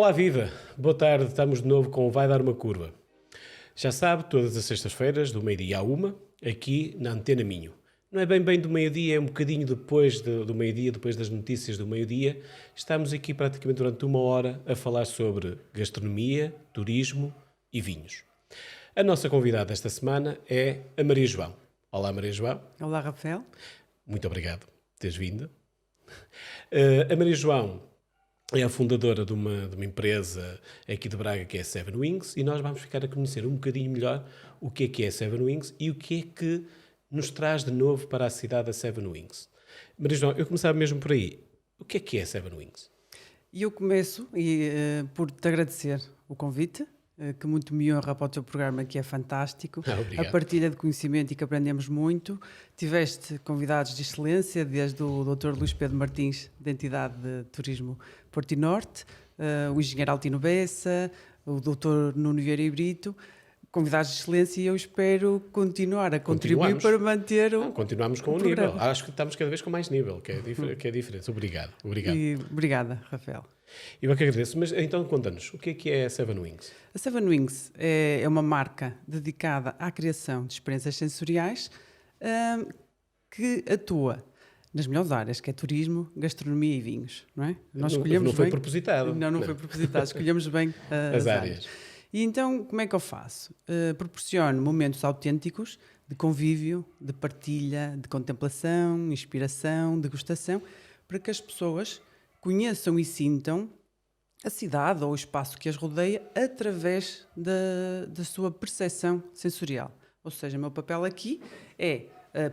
Olá, viva! Boa tarde, estamos de novo com o Vai Dar Uma Curva. Já sabe, todas as sextas-feiras, do meio-dia à uma, aqui na Antena Minho. Não é bem do meio-dia, é um bocadinho depois do meio-dia, depois das notícias do meio-dia. Estamos aqui praticamente durante uma hora a falar sobre gastronomia, turismo e vinhos. A nossa convidada esta semana é a Maria João. Olá, Maria João. Olá, Rafael. Muito obrigado por teres vindo. A Maria João é a fundadora de uma empresa aqui de Braga que é a Seven Wings e nós vamos ficar a conhecer um bocadinho melhor o que é a Seven Wings e o que é que nos traz de novo para a cidade da Seven Wings. Maria João, eu começava mesmo por aí. O que é a Seven Wings? E eu começo por te agradecer o convite, que muito me honra para o teu programa, que é fantástico. Obrigado. A partilha de conhecimento e que aprendemos muito. Tiveste convidados de excelência, desde o Dr. Luís Pedro Martins, da entidade de turismo Porto e Norte, o engenheiro Altino Bessa, o Dr. Nuno Vieira e Brito, convidados de excelência, e eu espero continuar a contribuir para manter o Continuamos com o programa. nível. Acho que estamos cada vez com mais nível, que é diferente. Obrigado. E obrigada, Rafael. Eu que agradeço. Mas então conta-nos, o que é a Seven Wings? A Seven Wings é uma marca dedicada à criação de experiências sensoriais que atua nas melhores áreas, que é turismo, gastronomia e vinhos, não é? Nós escolhemos não foi bem, propositado. Não foi propositado. Escolhemos bem as áreas. E então, como é que eu faço? Proporciono momentos autênticos de convívio, de partilha, de contemplação, inspiração, degustação, para que as pessoas conheçam e sintam a cidade ou o espaço que as rodeia através da sua percepção sensorial. Ou seja, o meu papel aqui é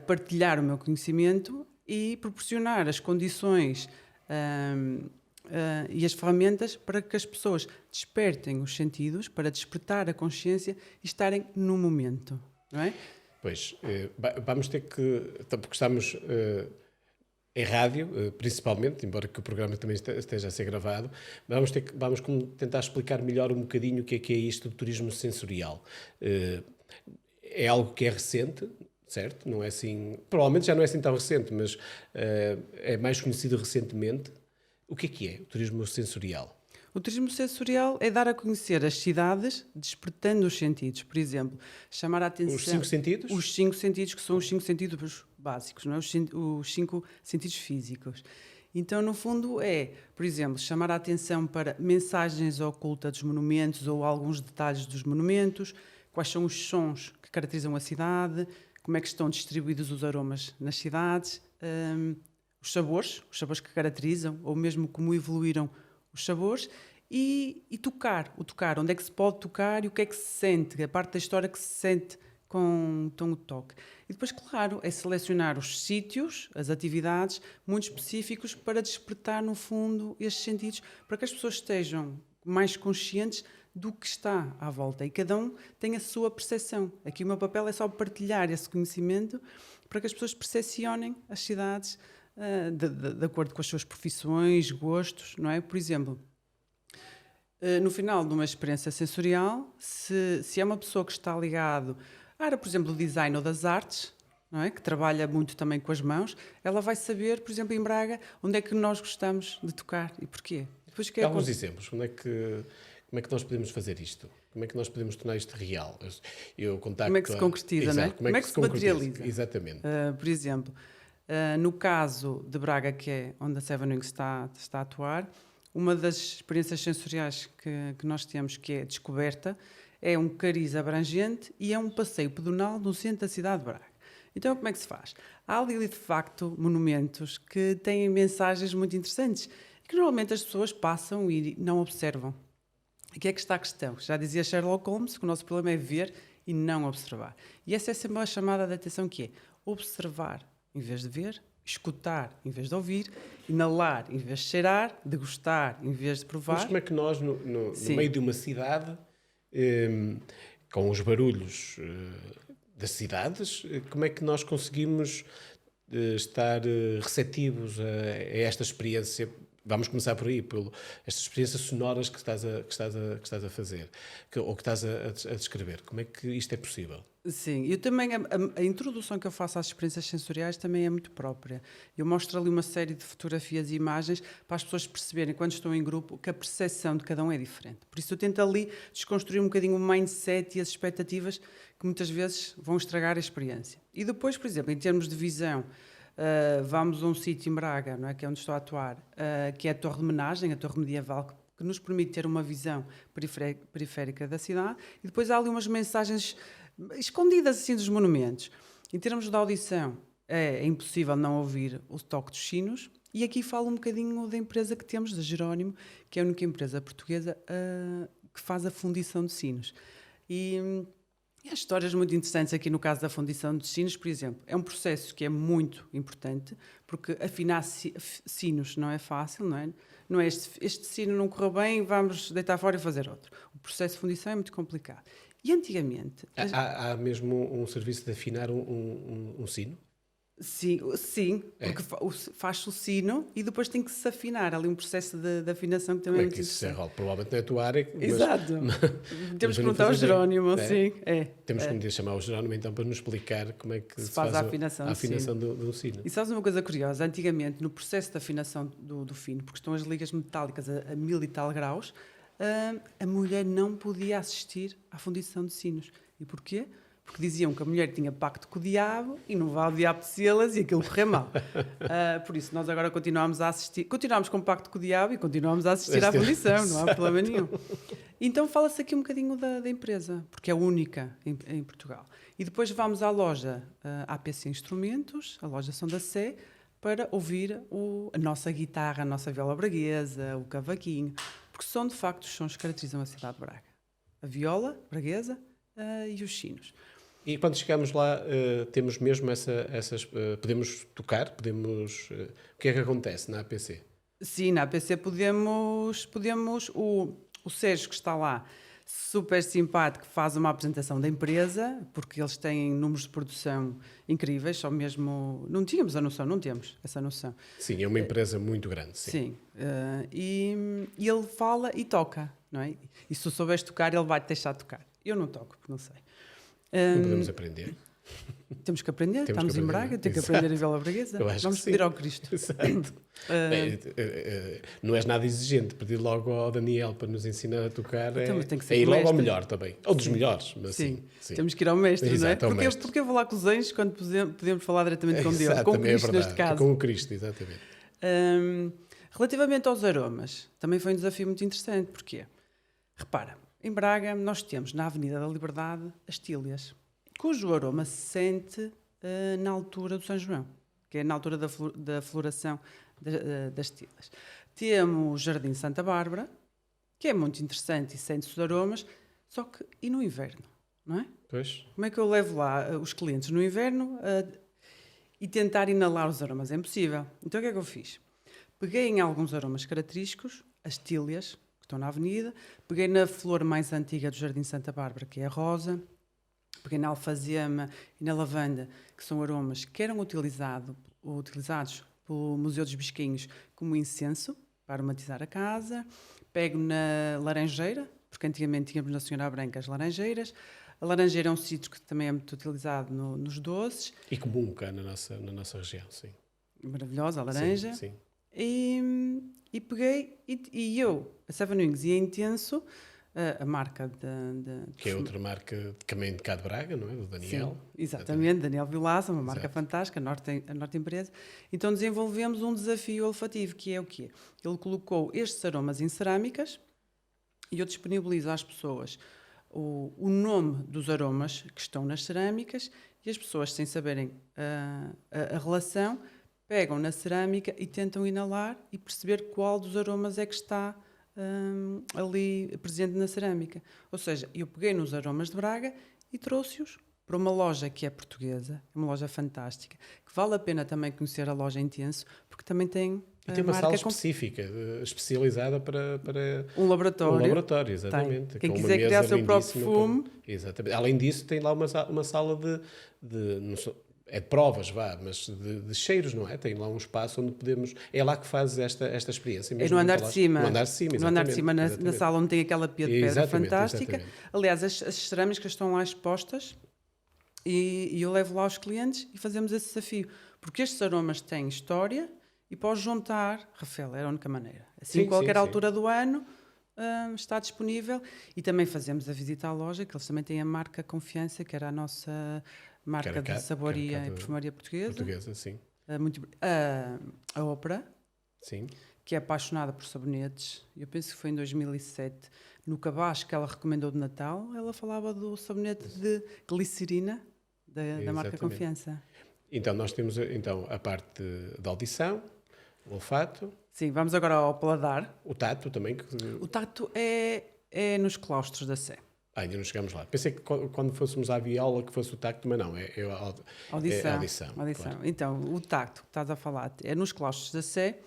partilhar o meu conhecimento e proporcionar as condições e as ferramentas para que as pessoas despertem os sentidos, para despertar a consciência e estarem no momento, não é? Pois, vamos ter que, porque estamos em rádio, principalmente, embora que o programa também esteja a ser gravado, vamos tentar explicar melhor um bocadinho o que é isto do turismo sensorial. É algo que é recente, certo? Não é assim, provavelmente já não é assim tão recente, mas é mais conhecido recentemente. O que é o turismo sensorial? O turismo sensorial é dar a conhecer as cidades despertando os sentidos. Por exemplo, chamar a atenção... Os 5 sentidos? Os 5 sentidos, que são os 5 sentidos básicos, não é? Os 5 sentidos físicos. Então, no fundo, por exemplo, chamar a atenção para mensagens ocultas dos monumentos ou alguns detalhes dos monumentos, quais são os sons que caracterizam a cidade, como é que estão distribuídos os aromas nas cidades, os sabores que caracterizam, ou mesmo como evoluíram os sabores, e tocar, onde é que se pode tocar e o que é que se sente, a parte da história que se sente com o toque. E depois, claro, é selecionar os sítios, as atividades muito específicos para despertar, no fundo, estes sentidos, para que as pessoas estejam mais conscientes do que está à volta e cada um tem a sua percepção. Aqui o meu papel é só partilhar esse conhecimento para que as pessoas percepcionem as cidades de acordo com as suas profissões, gostos, não é? Por exemplo, no final de uma experiência sensorial, se é uma pessoa que está ligado à área, por exemplo, do design ou das artes, não é? Que trabalha muito também com as mãos, ela vai saber, por exemplo, em Braga, onde é que nós gostamos de tocar e porquê. Depois, alguns exemplos, como é que nós podemos fazer isto? Como é que nós podemos tornar isto real? Como é que se concretiza, não é? Como é que se materializa? Exatamente. Por exemplo, no caso de Braga, que é onde a Seven Wings está a atuar, uma das experiências sensoriais que nós temos, que é descoberta, é um cariz abrangente e é um passeio pedonal no centro da cidade de Braga. Então, como é que se faz? Há ali, de facto, monumentos que têm mensagens muito interessantes e que normalmente as pessoas passam e não observam. Aqui é que está a questão. Já dizia Sherlock Holmes que o nosso problema é ver e não observar. E essa é sempre uma chamada de atenção, que é observar em vez de ver, escutar em vez de ouvir, inalar em vez de cheirar, degustar em vez de provar. Mas como é que nós, no meio de uma cidade, com os barulhos das cidades, como é que nós conseguimos estar receptivos a esta experiência vamos começar por aí, estas experiências sonoras que estás a fazer, ou que estás a descrever. Como é que isto é possível? Sim, eu também, a introdução que eu faço às experiências sensoriais também é muito própria. Eu mostro ali uma série de fotografias e imagens para as pessoas perceberem, quando estão em grupo, que a percepção de cada um é diferente. Por isso eu tento ali desconstruir um bocadinho o mindset e as expectativas que muitas vezes vão estragar a experiência. E depois, por exemplo, em termos de visão, vamos a um sítio em Braga, não é, que é onde estou a atuar, que é a Torre de Menagem, a Torre Medieval, que nos permite ter uma visão periférica da cidade, e depois há ali umas mensagens escondidas assim dos monumentos. Em termos de audição, é impossível não ouvir o toque dos sinos, e aqui falo um bocadinho da empresa que temos, da Jerónimo, que é a única empresa portuguesa que faz a fundição de sinos. E há histórias muito interessantes aqui no caso da fundição de sinos, por exemplo. É um processo que é muito importante, porque afinar sinos não é fácil, não é? Não é este sino não correu bem, vamos deitar fora e fazer outro. O processo de fundição é muito complicado. E antigamente... Há mesmo um serviço de afinar um sino? Sim, porque faz-se o sino e depois tem que se afinar. Ali um processo de afinação que também é muito interessante. Isso é provavelmente não é a tua área. Exato. Temos que perguntar ao Jerónimo, sim. Temos que chamar o Jerónimo então para nos explicar como é que se faz a afinação do sino. E sabes uma coisa curiosa? Antigamente, no processo de afinação do fino, porque estão as ligas metálicas a 1000 e tal graus, a mulher não podia assistir à fundição de sinos. E porquê? Porque diziam que a mulher tinha pacto com o diabo e não vá o diabo tecê-las e aquilo correr mal. Por isso, nós agora continuamos a assistir, continuamos com pacto com o diabo e continuamos a assistir à fundição, não há problema nenhum. Então fala-se aqui um bocadinho da empresa, porque é única em Portugal. E depois vamos à loja APC Instrumentos, a loja Som da Sé, para ouvir a nossa guitarra, a nossa viola braguesa, o cavaquinho, porque são de facto os sons que caracterizam a cidade de Braga. A viola braguesa e os sinos. E quando chegamos lá, temos mesmo essas... podemos tocar? O que é que acontece na APC? Sim, na APC podemos o Sérgio que está lá, super simpático, faz uma apresentação da empresa, porque eles têm números de produção incríveis, só mesmo... Não tínhamos não temos essa noção. Sim, é uma empresa muito grande. Sim. E ele fala e toca, não é? E se tu souberes tocar, ele vai-te deixar tocar. Eu não toco, porque não sei. Não podemos aprender. Temos que aprender, estamos em Braga, temos que aprender a viola braguesa. Vamos pedir ao Cristo. Exato. Não és nada exigente, pedir logo ao Daniel para nos ensinar a tocar tem que ser ir logo ao melhor também, ou dos melhores. Mas sim, temos que ir ao mestre, exato, não é? Porque eu vou lá com os anjos quando podemos falar diretamente com Deus, com o Cristo neste caso. Com o Cristo, exatamente. Relativamente aos aromas, também foi um desafio muito interessante. Porquê? Repara, em Braga nós temos na Avenida da Liberdade as tílias, cujo aroma se sente na altura do São João, que é na altura da floração das tílias. Temos o Jardim Santa Bárbara, que é muito interessante e sente-se os aromas, só que e no inverno, não é? Pois. Como é que eu levo lá os clientes no inverno e tentar inalar os aromas? É impossível. Então o que é que eu fiz? Peguei em alguns aromas característicos, as tílias, que estão na avenida, peguei na flor mais antiga do Jardim Santa Bárbara, que é a rosa, peguei na alfazema e na lavanda, que são aromas que eram utilizados pelo Museu dos Bisquinhos como incenso, para aromatizar a casa. Pego na laranjeira, porque antigamente tínhamos na Senhora Branca as laranjeiras. A laranjeira é um citro que também é muito utilizado nos doces. E comum cá na nossa região, sim. Maravilhosa a laranja. Sim. E peguei, a Seven Wings e a Intenso, a marca que é outra marca também de cá de Braga, não é? Do Daniel. Sim, exatamente, Daniel Vilaça, uma marca fantástica, a Norte Empresa. Então desenvolvemos um desafio olfativo, que é o quê? Ele colocou estes aromas em cerâmicas e eu disponibilizo às pessoas o nome dos aromas que estão nas cerâmicas e as pessoas, sem saberem a relação, pegam na cerâmica e tentam inalar e perceber qual dos aromas é que está ali presente na cerâmica. Ou seja, eu peguei nos aromas de Braga e trouxe-os para uma loja que é portuguesa, uma loja fantástica, que vale a pena também conhecer a loja Intenso, porque também tem uma sala específica, especializada para um laboratório. Um laboratório, exatamente. Quem quiser criar o seu próprio perfume. Exatamente. Além disso, tem lá uma sala de é de provas, vá, mas de cheiros, não é? Tem lá um espaço onde podemos... É lá que fazes esta experiência. É Mesmo no andar de palácio. cima. No andar de cima, No andar de exatamente. cima, na Exatamente. sala onde tem aquela pia de pedra Exatamente, fantástica. exatamente. Aliás, as cerâmicas estão lá expostas e eu levo lá os clientes e fazemos esse desafio. Porque estes aromas têm história e podes juntar. Rafael, era a única maneira. Assim, Sim, qualquer sim, sim. altura do ano está disponível. E também fazemos a visita à loja, que eles também têm a marca Confiança, que era a nossa marca Cara, de saboria cara, e perfumaria portuguesa. Portuguesa, sim. A Ópera, Sim. que é apaixonada por sabonetes. Eu penso que foi em 2007, no cabaz que ela recomendou de Natal, ela falava do sabonete de glicerina da marca Exatamente. Confiança. Então, nós temos então, a parte da audição, o olfato, Sim, vamos agora ao paladar. o tato também. O tato é nos claustros da Sé. Ainda não chegamos lá. Pensei que quando fôssemos à viola que fosse o tacto, mas não, é Audição. a audição. Claro. Então, o tacto que estás a falar é nos claustros da Sé.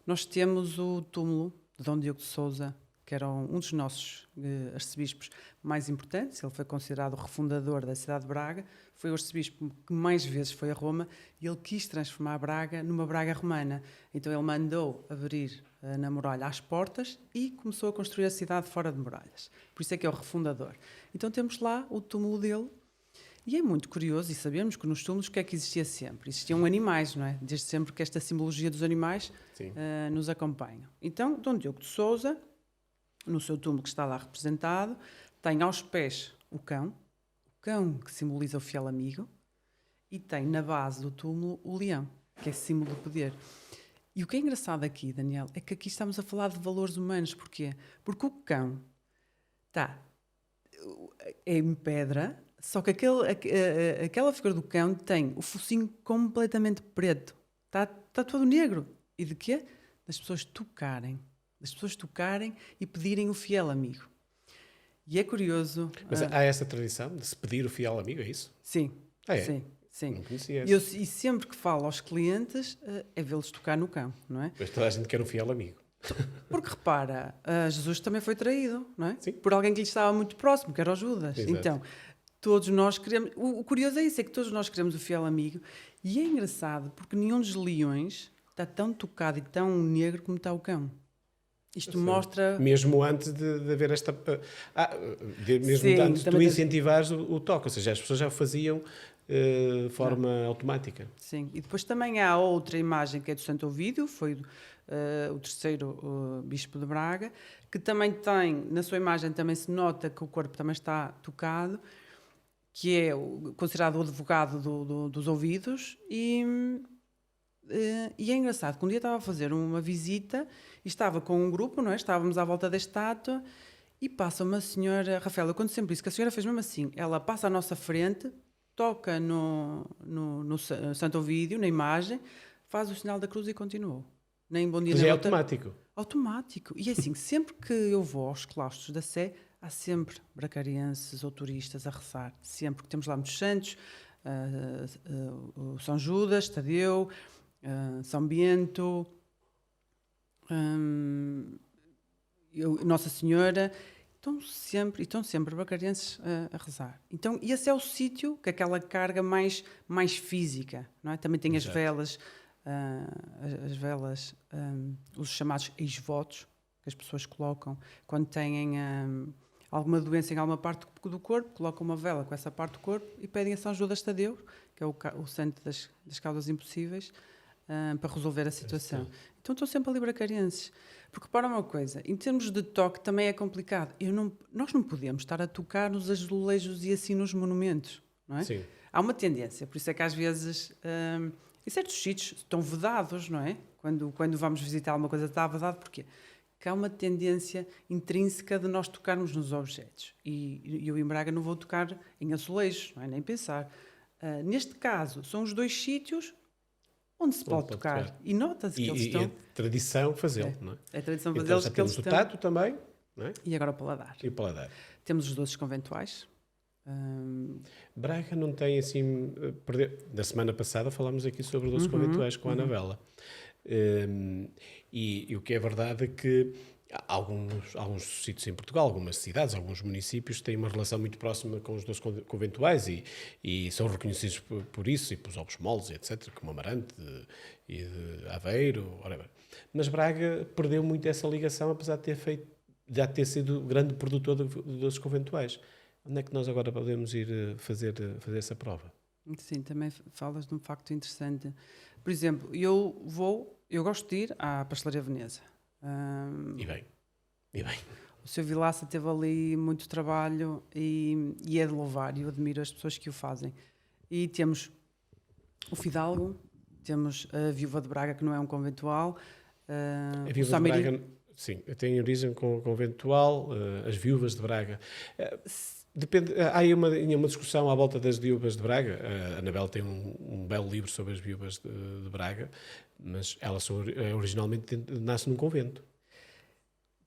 Nós temos o túmulo de Dom Diogo de Sousa, que era um dos nossos arcebispos mais importantes. Ele foi considerado o refundador da cidade de Braga. Foi o arcebispo que mais vezes foi a Roma e ele quis transformar Braga numa Braga romana. Então ele mandou abrir na muralha as portas e começou a construir a cidade fora de muralhas. Por isso é que é o refundador. Então temos lá o túmulo dele. E é muito curioso, e sabemos que nos túmulos o que é que existia sempre? Existiam animais, não é? Desde sempre que esta simbologia dos animais nos acompanha. Então, Dom Diogo de Sousa, no seu túmulo que está lá representado, tem aos pés o cão que simboliza o fiel amigo, e tem na base do túmulo o leão, que é símbolo do poder. E o que é engraçado aqui, Daniel, é que aqui estamos a falar de valores humanos. Porquê? Porque o cão é em pedra, só que aquela figura do cão tem o focinho completamente preto. Está todo negro. E de quê? Das pessoas tocarem e pedirem o fiel amigo. E é curioso... Mas há essa tradição de se pedir o fiel amigo, é isso? Sim, É? sim. Não conhecia E sempre que falo aos clientes é vê-los tocar no cão, não é? Mas toda a gente quer um fiel amigo. Porque repara, Jesus também foi traído, não é? Sim. Por alguém que lhe estava muito próximo, que era o Judas. Exato. Então, todos nós queremos... O curioso é isso, é que todos nós queremos o fiel amigo. E é engraçado, porque nenhum dos leões está tão tocado e tão negro como está o cão. Isto mostra... Mesmo antes de haver esta... antes de tu incentivares o toque. Ou seja, as pessoas já o faziam de forma automática. Sim. E depois também há outra imagem que é do Santo Ovídio, foi o terceiro bispo de Braga, que também tem, na sua imagem também se nota que o corpo também está tocado, que é considerado o advogado dos ouvidos. E é engraçado que um dia estava a fazer uma visita e estava com um grupo, não é? Estávamos à volta da estátua e passa uma senhora, Rafael, eu conto sempre isso, que a senhora fez mesmo assim, ela passa à nossa frente, toca no Santo Ovídio, na imagem, faz o sinal da cruz e continuou. Nem bom dia, Mas nem é outra. automático. Automático. E é assim, sempre que eu vou aos claustros da Sé, há sempre bracarienses ou turistas a rezar. Sempre que temos lá muitos santos, o São Judas, Tadeu, São Bento, Nossa Senhora, estão sempre bracarienses a rezar. Então, esse é o sítio que aquela carga mais física, não é? Também tem as velas, os chamados ex-votos, que as pessoas colocam quando têm alguma doença em alguma parte do corpo, colocam uma vela com essa parte do corpo e pedem a São Judas Tadeu, que é o santo das causas impossíveis, para resolver a situação. Então estão sempre ali bracarienses. Porque para uma coisa, em termos de toque também é complicado. Nós não podemos estar a tocar nos azulejos e assim nos monumentos, não é? Sim. Há uma tendência, por isso é que às vezes em certos sítios estão vedados, não é? Quando vamos visitar alguma coisa está vedado, porquê? Porque há uma tendência intrínseca de nós tocarmos nos objetos. E eu em Braga não vou tocar em azulejos, não é? Nem pensar. Neste caso, são os dois sítios onde se pode tocar. E nota-se que eles estão... E é tradição fazê-lo, não é? É tradição Então, fazê-los já que temos eles o estão... tato também, não é? E agora o paladar. E o paladar. Temos os doces conventuais. Braga não tem assim... Da semana passada falámos aqui sobre doces conventuais com a Anabela. E o que é verdade é que Há alguns sítios em Portugal, algumas cidades, alguns municípios têm uma relação muito próxima com os doces conventuais e são reconhecidos por isso, e pelos ovos moles, etc., como Amarante e de Aveiro, whatever. Mas Braga perdeu muito essa ligação, apesar de já ter sido grande produtor de doces conventuais. Onde é que nós agora podemos ir fazer essa prova? Sim, também falas de um facto interessante. Por exemplo, eu gosto de ir à Pastelaria Veneza. E bem. O Sr. Vilaça teve ali muito trabalho e é de louvar, e eu admiro as pessoas que o fazem. E temos o Fidalgo, temos a Viúva de Braga, que não é um conventual. A Viúva de Braga, sim, tem origem conventual, as Viúvas de Braga. Depende, há aí uma discussão à volta das Viúvas de Braga. A Anabela tem um belo livro sobre as Viúvas de Braga, mas ela originalmente nasce num convento.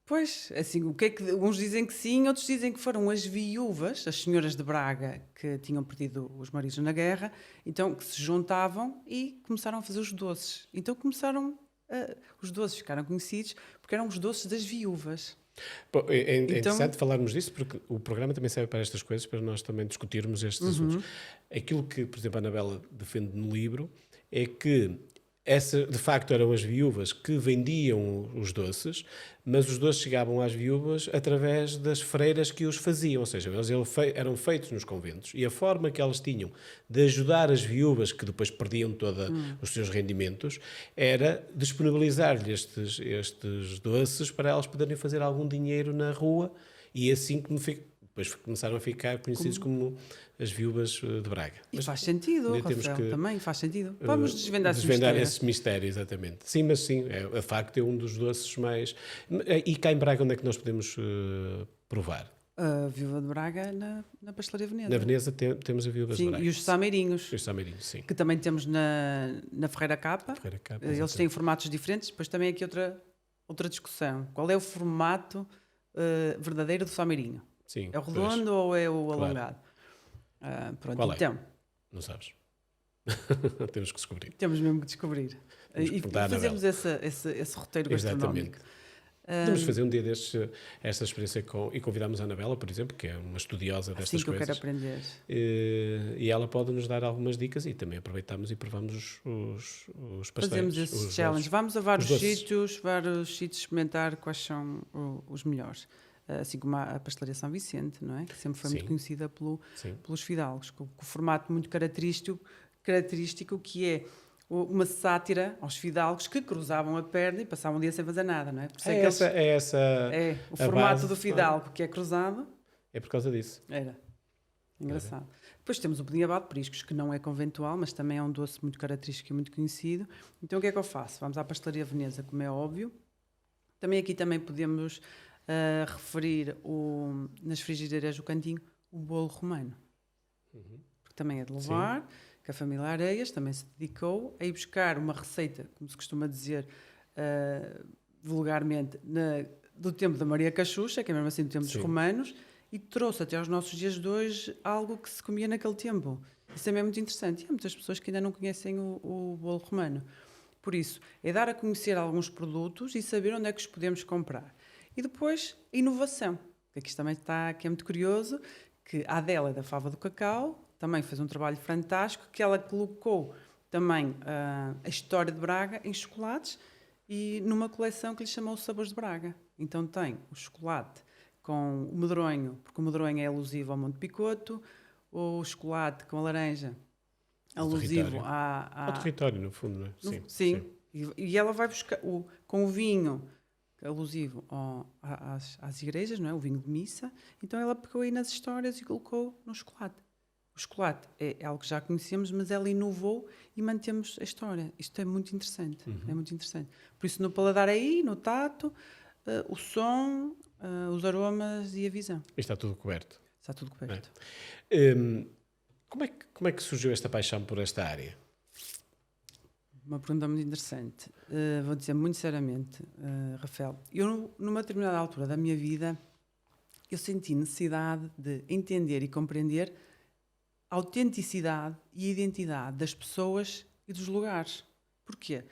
Pois, assim, o que é que uns dizem que sim, outros dizem que foram as viúvas, as senhoras de Braga, que tinham perdido os maridos na guerra, então que se juntavam e começaram a fazer os doces. Então os doces ficaram conhecidos porque eram os doces das viúvas. Bom, é interessante falarmos disso, porque o programa também serve para estas coisas, para nós também discutirmos estes assuntos. Aquilo que, por exemplo, a Anabela defende no livro é que de facto eram as viúvas que vendiam os doces, mas os doces chegavam às viúvas através das freiras que os faziam, ou seja, eles eram feitos nos conventos, e a forma que elas tinham de ajudar as viúvas, que depois perdiam todos os seus rendimentos, era disponibilizar-lhes estes doces para elas poderem fazer algum dinheiro na rua, e assim depois começaram a ficar conhecidos como as Viúvas de Braga. E mas faz sentido, Rafael, também faz sentido. Vamos desvendar esse mistério, exatamente. Sim, mas sim, de facto é um dos doces mais... E cá em Braga, onde é que nós podemos provar? A Viúva de Braga na Pastelaria Veneza. Na Veneza temos a Viúva de Braga. E os Sameirinhos. Os Sameirinhos, sim. Que também temos na Ferreira Capa. Eles têm formatos diferentes. Depois também aqui outra discussão. Qual é o formato verdadeiro do Sameirinho? Sim, é o redondo ou é o alongado? Pronto, qual é? Então. Não sabes. Temos que descobrir. Temos mesmo que descobrir. E fazermos esse roteiro gastronómico. Podemos fazer um dia destes esta experiência e convidamos a Anabela, por exemplo, que é uma estudiosa destas coisas. Sim, que eu quero aprender. E ela pode nos dar algumas dicas e também aproveitamos e provamos os pastéis. Fazemos esse challenge. Vamos a vários sítios experimentar quais são os melhores. Assim como a Pastelaria São Vicente, não é? Que sempre foi muito conhecida pelos fidalgos, com o formato muito característico que é uma sátira aos fidalgos que cruzavam a perna e passavam um dia sem fazer nada, não é? Por isso é o formato do fidalgo que é cruzado. É por causa disso. Era. Engraçado. Depois temos o pudim abado de periscos, que não é conventual, mas também é um doce muito característico e muito conhecido. Então o que é que eu faço? Vamos à Pastelaria Veneza, como é óbvio. Aqui também podemos referir nas frigideiras do cantinho o bolo romano. Porque também é de louvar. Sim. Que a família Areias também se dedicou a ir buscar uma receita, como se costuma dizer vulgarmente, do tempo da Maria Cachucha, que é mesmo assim do tempo dos romanos, e trouxe até aos nossos dias de hoje algo que se comia naquele tempo. Isso também é muito interessante. E há muitas pessoas que ainda não conhecem o bolo romano. Por isso, é dar a conhecer alguns produtos e saber onde é que os podemos comprar. E depois, a inovação, que aqui também está, que é muito curioso, que a Adélia da Fava do Cacau também fez um trabalho fantástico, que ela colocou também a história de Braga em chocolates e numa coleção que lhe chamou Sabores de Braga. Então tem o chocolate com o medronho, porque o medronho é alusivo ao Monte Picoto, o chocolate com a laranja, alusivo ao território, no fundo, não é? Sim. E ela vai buscar com o vinho alusivo às igrejas, não é? O vinho de missa. Então ela pegou aí nas histórias e colocou no chocolate. O chocolate é algo que já conhecemos, mas ela inovou e mantemos a história. Isto é muito interessante. É muito interessante. Por isso, no paladar aí, no tato, o som, os aromas e a visão. Está tudo coberto. Está tudo coberto. Como é que surgiu esta paixão por esta área? Uma pergunta muito interessante. Vou dizer muito seriamente, Rafael. Eu, numa determinada altura da minha vida, eu senti necessidade de entender e compreender a autenticidade e a identidade das pessoas e dos lugares. Porquê?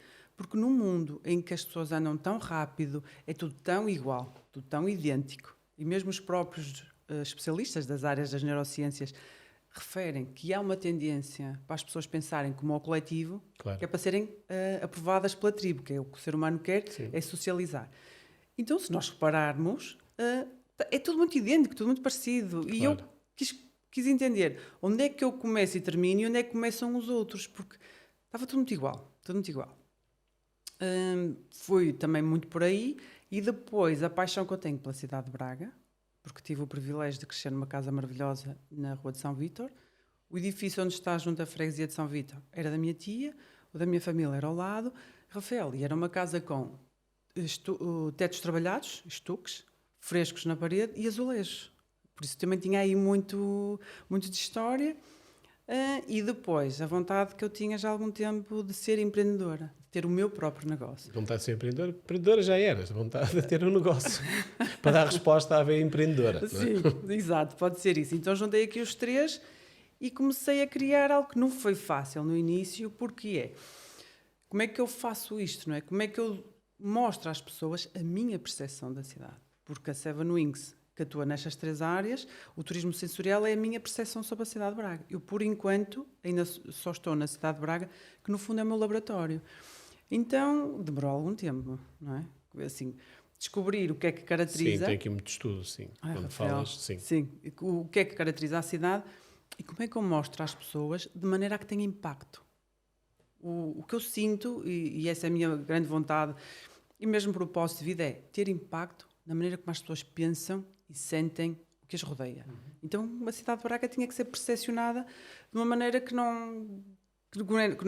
Porque no mundo em que as pessoas andam tão rápido, é tudo tão igual, tudo tão idêntico. E mesmo os próprios especialistas das áreas das neurociências referem que há uma tendência para as pessoas pensarem como ao coletivo, Claro. que é para serem aprovadas pela tribo, que é o que o ser humano quer, Sim. é socializar. Então, se nós repararmos, é tudo muito idêntico, tudo muito parecido. E eu Claro. quis entender onde é que eu começo e termino e onde é que começam os outros, porque estava tudo muito igual, tudo muito igual. Fui também muito por aí, e depois a paixão que eu tenho pela cidade de Braga, porque tive o privilégio de crescer numa casa maravilhosa na Rua de São Vítor. O edifício onde está junto à freguesia de São Vítor era da minha tia, o da minha família era ao lado, Rafael, e era uma casa com tetos trabalhados, estuques, frescos na parede e azulejos. Por isso também tinha aí muito de história. E depois, a vontade que eu tinha já há algum tempo de ser empreendedora, de ter o meu próprio negócio. Vontade de ser empreendedora já eras, vontade de ter um negócio para dar resposta à veia empreendedora. Não é? Sim, exato, pode ser isso. Então juntei aqui os três e comecei a criar algo que não foi fácil no início, porque como é que eu faço isto, não é? Como é que eu mostro às pessoas a minha percepção da cidade? Porque a Seven Wings, que atua nestas três áreas, o turismo sensorial é a minha percepção sobre a cidade de Braga. Eu, por enquanto, ainda só estou na cidade de Braga, que no fundo é o meu laboratório. Então, demorou algum tempo, não é? Assim, descobrir o que é que caracteriza... Sim, tem aqui muito estudo, sim. Quando Rafael, falas, sim. Sim, o que é que caracteriza a cidade e como é que eu mostro às pessoas de maneira a que tenha impacto. O que eu sinto, e essa é a minha grande vontade, e mesmo propósito de vida, é ter impacto na maneira como as pessoas pensam e sentem o que as rodeia. Então, a cidade de Braga tinha que ser percepcionada de uma maneira que não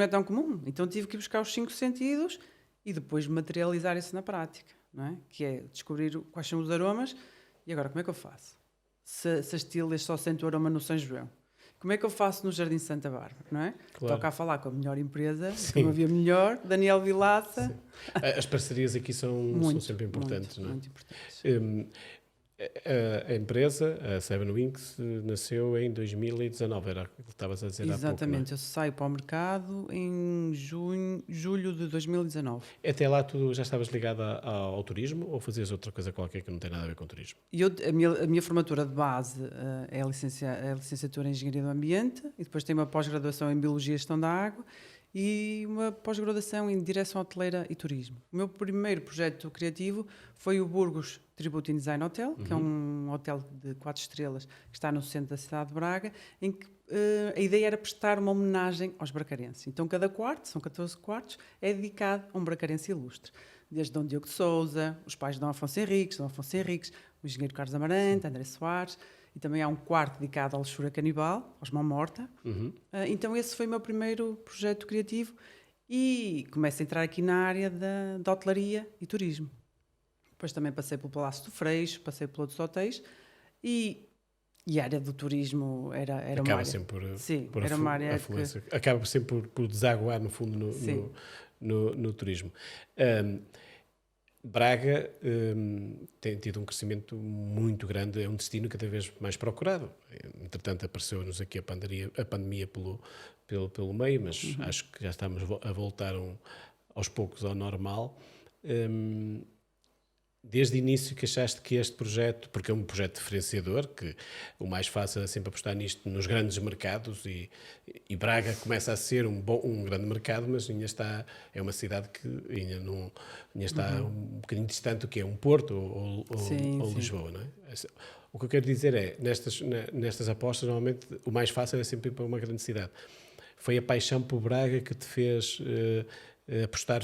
é tão comum. Então, tive que ir buscar os 5 sentidos e depois materializar isso na prática, não é? Que é descobrir quais são os aromas e agora como é que eu faço? Se as Tílias só sentem o aroma no São João, como é que eu faço no Jardim Santa Bárbara, não é? Claro. Toca a falar com a melhor empresa, Sim. que não havia melhor, Daniel Vilaça. Sim. As parcerias aqui são sempre importantes, não é? Muito importantes. A empresa, a Seven Wings, nasceu em 2019, era o que estavas a dizer há pouco. Exatamente, eu saio para o mercado em julho de 2019. Até lá tu já estavas ligada ao turismo ou fazias outra coisa qualquer que não tem nada a ver com turismo? A minha formatura de base é a licenciatura em Engenharia do Ambiente e depois tenho uma pós-graduação em Biologia e Gestão da Água e uma pós-graduação em Direção Hoteleira e Turismo. O meu primeiro projeto criativo foi o Burgos Tribute in Design Hotel, que é um hotel de 4 estrelas que está no centro da cidade de Braga, em que a ideia era prestar uma homenagem aos bracarenses. Então cada quarto, são 14 quartos, é dedicado a um bracarense ilustre. Desde Dom Diogo de Sousa, os pais de Dom Afonso Henriques, o engenheiro Carlos Amarante, André Soares, e também há um quarto dedicado à Luxúria Canibal, aos Mão Morta. Então esse foi o meu primeiro projeto criativo e começo a entrar aqui na área da hotelaria e turismo. Depois também passei pelo Palácio do Freixo, passei por outros hotéis e a área do turismo era uma Acaba área... sempre era uma área acaba sempre por desaguar no fundo no turismo. Braga tem tido um crescimento muito grande, é um destino cada vez mais procurado. Entretanto, apareceu-nos aqui a pandemia pelo meio, mas acho que já estamos a voltar aos poucos ao normal. Desde o início que achaste que este projeto, porque é um projeto diferenciador, que o mais fácil é sempre apostar nisto nos grandes mercados e Braga começa a ser um grande mercado, mas ainda está, é uma cidade que ainda está um bocadinho distante do que é um Porto ou Lisboa, não é? O que eu quero dizer é, nestas apostas, normalmente o mais fácil é sempre ir para uma grande cidade. Foi a paixão por Braga que te fez apostar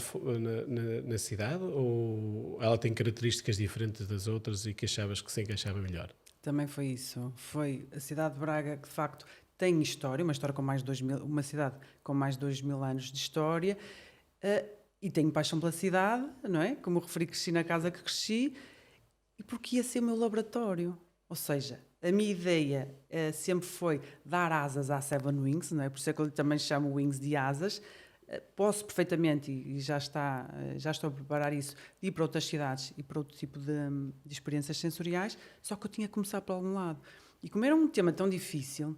na cidade ou ela tem características diferentes das outras e que achavas que se encaixava melhor? Também foi isso. Foi a cidade de Braga que de facto tem história, uma história com mais de uma cidade com mais de 2000 anos de história e tenho paixão pela cidade, não é? Como referi, cresci na casa que cresci e porque ia ser o meu laboratório. Ou seja, a minha ideia sempre foi dar asas à Seven Wings, não é? Por isso é que eu também chamo Wings de asas. Posso perfeitamente, e já estou a preparar isso, de ir para outras cidades e para outro tipo de experiências sensoriais, só que eu tinha que começar por algum lado. E como era um tema tão difícil,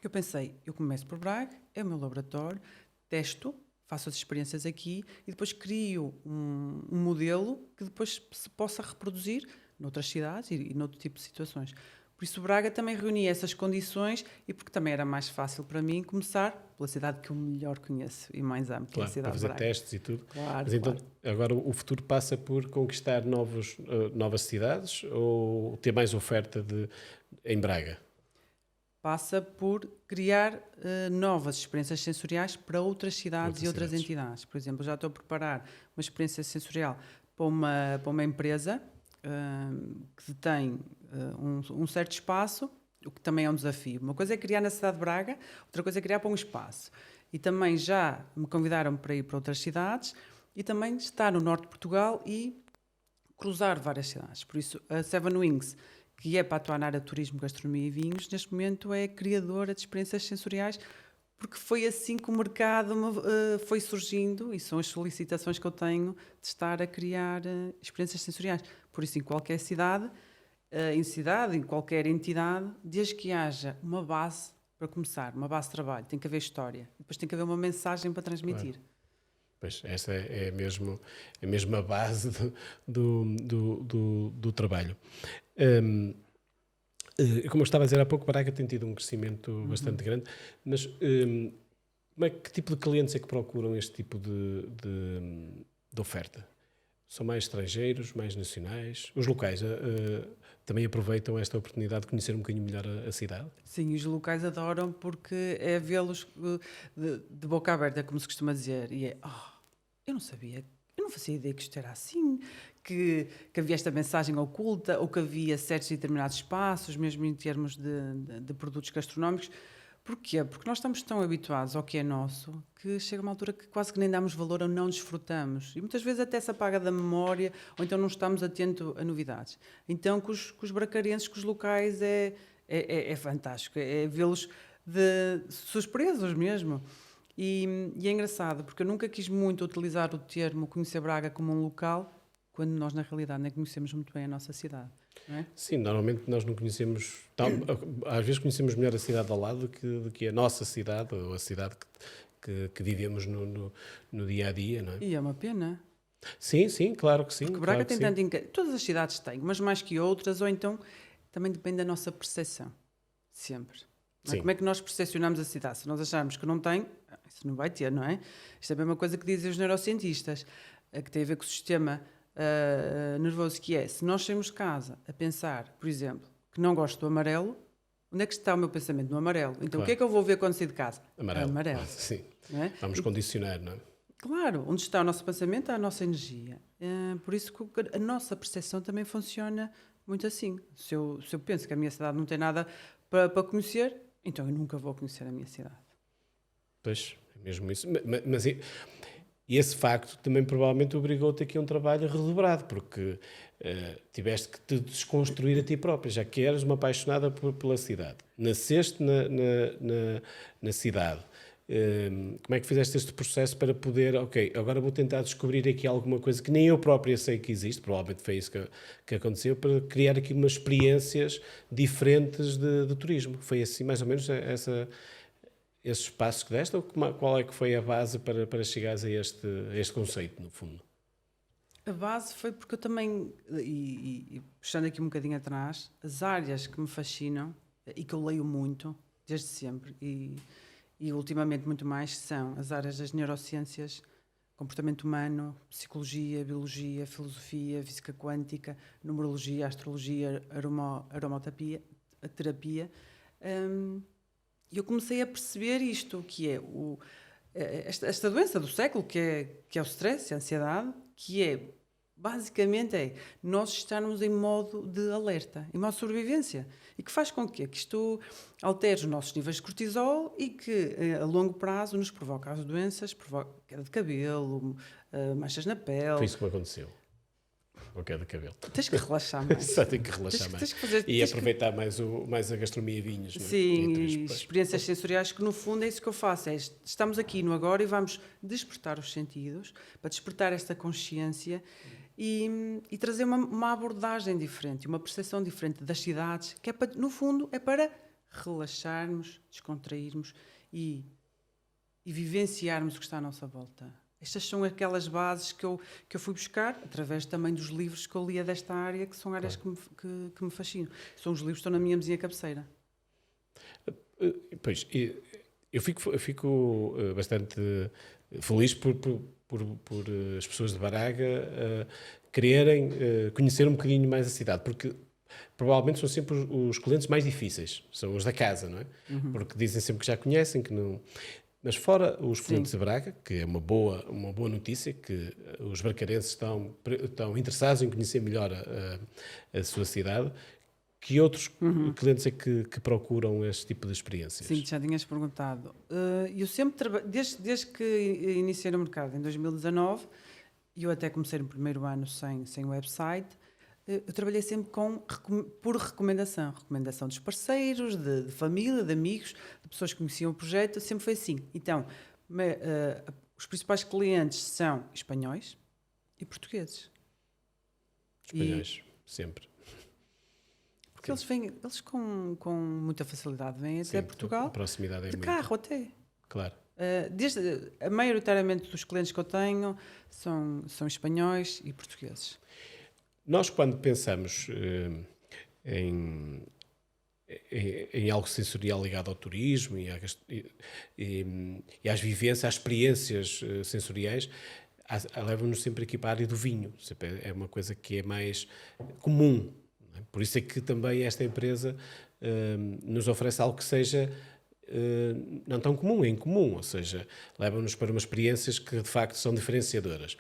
eu pensei, eu começo por Braga, é o meu laboratório, testo, faço as experiências aqui e depois crio um modelo que depois se possa reproduzir noutras cidades e noutro tipo de situações. Por isso, Braga também reunia essas condições e porque também era mais fácil para mim começar pela cidade que eu melhor conheço e mais amo, que é a Claro, para cidade de fazer Braga. testes e tudo. Claro, Mas então, claro. agora o futuro passa por conquistar novas cidades ou ter mais oferta em Braga? Passa por criar novas experiências sensoriais para outras cidades e outras Cidades. entidades. Por exemplo, já estou a preparar uma experiência sensorial para uma empresa que tem um certo espaço, o que também é um desafio. Uma coisa é criar na cidade de Braga, outra coisa é criar para um espaço. E também já me convidaram para ir para outras cidades e também estar no norte de Portugal e cruzar várias cidades. Por isso, a Seven Wings, que é para atuar na área de turismo, gastronomia e vinhos, neste momento é criadora de experiências sensoriais, porque foi assim que o mercado foi surgindo e são as solicitações que eu tenho de estar a criar experiências sensoriais. Por isso, em qualquer cidade, em qualquer entidade, desde que haja uma base para começar, uma base de trabalho, tem que haver história, depois tem que haver uma mensagem para transmitir. Claro. Pois, essa é mesmo a base do trabalho. Como eu estava a dizer há pouco, Braga tem tido um crescimento bastante grande, mas que tipo de clientes é que procuram este tipo de oferta? São mais estrangeiros, mais nacionais? Os locais também aproveitam esta oportunidade de conhecer um bocadinho melhor a cidade? Sim, os locais adoram porque é vê-los de boca aberta, como se costuma dizer. E é, eu não sabia, eu não fazia ideia que isto era assim, que havia esta mensagem oculta, ou que havia certos e determinados espaços, mesmo em termos de produtos gastronómicos. Porquê? Porque nós estamos tão habituados ao que é nosso que chega uma altura que quase que nem damos valor ou não desfrutamos. E muitas vezes até se apaga da memória ou então não estamos atentos a novidades. Então, com os bracarenses, com os locais, é fantástico. É vê-los surpresos mesmo. E é engraçado, porque eu nunca quis muito utilizar o termo conhecer Braga como um local, quando nós, na realidade, nem conhecemos muito bem a nossa cidade. Não é? Sim, normalmente nós não conhecemos, às vezes conhecemos melhor a cidade ao lado do que a nossa cidade ou a cidade que vivemos no dia a dia, não é? E é uma pena. Sim, claro que sim. Porque Braga Claro que tem sim. tanto. Todas as cidades têm, mas mais que outras, ou então também depende da nossa percepção. Sempre. Não é? Sim. Como é que nós percepcionamos a cidade? Se nós acharmos que não tem, isso não vai ter, não é? Isto é a mesma coisa que dizem os neurocientistas, que tem a ver com o sistema nervoso, que é, se nós saímos de casa a pensar, por exemplo, que não gosto do amarelo, onde é que está o meu pensamento? No amarelo. Então, Claro. o que é que eu vou ver quando sair de casa? Amarelo. Sim. Não é? Vamos condicionar, não é? Claro, onde está o nosso pensamento, está a nossa energia. Por isso que a nossa percepção também funciona muito assim. Se eu penso que a minha cidade não tem nada para conhecer, então eu nunca vou conhecer a minha cidade. Pois, é mesmo isso. Mas e esse facto também provavelmente obrigou-te aqui a um trabalho redobrado, porque tiveste que te desconstruir a ti própria, já que eras uma apaixonada pela cidade. Nasceste na cidade. Como é que fizeste este processo para poder, ok, agora vou tentar descobrir aqui alguma coisa que nem eu própria sei que existe, provavelmente foi isso que aconteceu, para criar aqui umas experiências diferentes de turismo. Foi assim mais ou menos esses passos que deste, ou qual é que foi a base para chegares a este conceito, no fundo? A base foi porque eu também, e puxando aqui um bocadinho atrás, as áreas que me fascinam e que eu leio muito, desde sempre, e ultimamente muito mais, são as áreas das neurociências, comportamento humano, psicologia, biologia, filosofia, física quântica, numerologia, astrologia, aromaterapia. E eu comecei a perceber isto, que é esta doença do século, que é o stress, a ansiedade, que é, basicamente, nós estarmos em modo de alerta, em modo de sobrevivência, e que faz com que isto altere os nossos níveis de cortisol e que, a longo prazo, nos provoca as doenças, provoca queda de cabelo, manchas na pele. Foi isso que me aconteceu. Ou queda de cabelo. Tens que relaxar mais. Só tenho que relaxar mais. E aproveitar mais a gastronomia e vinhos. Sim, e experiências sensoriais que, no fundo, é isso que eu faço. Estamos aqui no agora e vamos despertar os sentidos, para despertar esta consciência e trazer uma abordagem diferente, uma percepção diferente das cidades, que no fundo é para relaxarmos, descontrairmos e e vivenciarmos o que está à nossa volta. Estas são aquelas bases que eu fui buscar, através também dos livros que eu lia desta área, que são áreas que me fascinam. São os livros que estão na minha mesinha cabeceira. Pois, eu fico bastante feliz por as pessoas de Braga quererem conhecer um bocadinho mais a cidade, porque provavelmente são sempre os clientes mais difíceis, são os da casa, não é? Porque dizem sempre que já conhecem, que não... Mas fora os clientes de Braga, que é uma boa notícia, que os bracarenses estão interessados em conhecer melhor a sua cidade, que outros clientes é que procuram este tipo de experiências? Sim, já tinhas perguntado. Eu sempre desde que iniciei no mercado, em 2019, e eu até comecei no primeiro ano sem website, eu trabalhei sempre por recomendação dos parceiros, de família, de amigos, de pessoas que conheciam o projeto, sempre foi assim. Então, os principais clientes são espanhóis e portugueses. Espanhóis, sempre. Porque eles com muita facilidade vêm até Portugal, a proximidade é de muito... carro até. Claro. Maioritariamente dos clientes que eu tenho são espanhóis e portugueses. Nós, quando pensamos em algo sensorial ligado ao turismo e às vivências, às experiências sensoriais, levam-nos sempre aqui para a área do vinho. É uma coisa que é mais comum. Não é? Por isso é que também esta empresa nos oferece algo que seja não tão comum, é incomum, ou seja, leva-nos para umas experiências que de facto são diferenciadoras.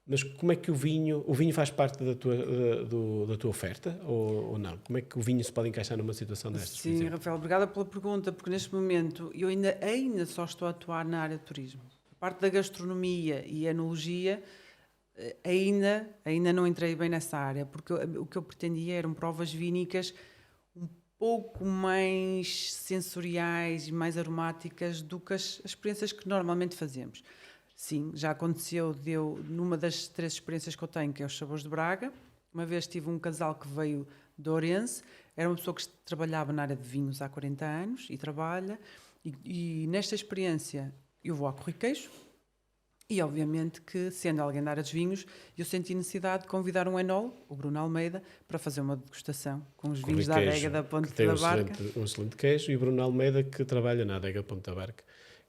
Mas como é que o vinho faz parte da tua oferta ou não? Como é que o vinho se pode encaixar numa situação destas? Sim, Rafael, obrigada pela pergunta, porque neste momento eu ainda só estou a atuar na área de turismo. A parte da gastronomia e enologia, ainda não entrei bem nessa área, porque o que eu pretendia eram provas vínicas um pouco mais sensoriais e mais aromáticas do que as experiências que normalmente fazemos. Sim, já aconteceu, numa das 3 experiências que eu tenho, que é os Sabores de Braga. Uma vez tive um casal que veio de Ourense, era uma pessoa que trabalhava na área de vinhos há 40 anos e trabalha, e nesta experiência eu vou a Corriqueijo, e obviamente que, sendo alguém da área dos vinhos, eu senti necessidade de convidar um enólogo, o Bruno Almeida, para fazer uma degustação com os vinhos da adega da Ponte da Barca. Um excelente queijo, e Bruno Almeida, que trabalha na adega Ponte da Barca.